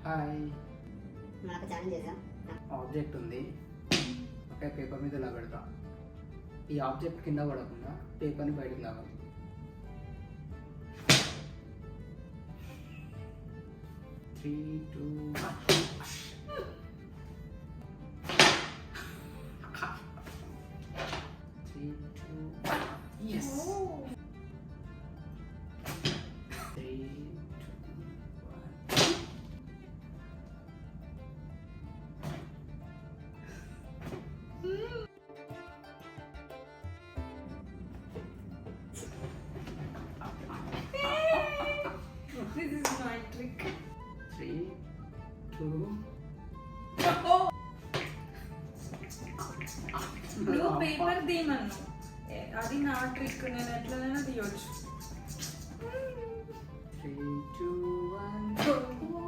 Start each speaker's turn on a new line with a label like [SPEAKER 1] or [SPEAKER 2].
[SPEAKER 1] Hi.
[SPEAKER 2] మనకు challenge చేద్దాం.
[SPEAKER 1] Object ఉంది, ఒకే పేపర్ మీద ఇలా పెడతా. ఈ ఆబ్జెక్ట్ కింద పడకుండా పేపర్ని బయటకు లాగాలి. Three two yes. 3, 2, 1.
[SPEAKER 3] This is my trick.
[SPEAKER 1] 3, 2.
[SPEAKER 3] నువ్వు పేపర్ తీయమను, అది నా ట్రిక్, నేను ఎట్లనైనా తీయొచ్చు.
[SPEAKER 1] 3, 2, 1.